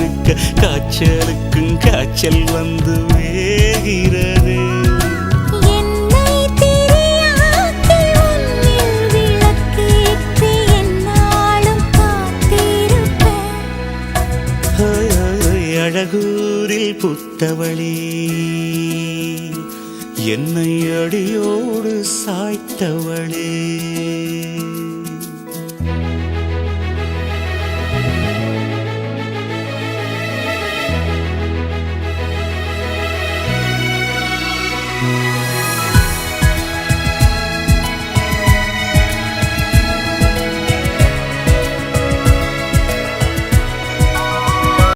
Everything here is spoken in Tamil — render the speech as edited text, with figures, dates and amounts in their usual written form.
இருக்க காய்ச்சலுக்கும் காய்ச்சல் வந்து வேகிறது. அழகூரில் புத்தவளே என்னை அடியோடு சாய்த்தவளே.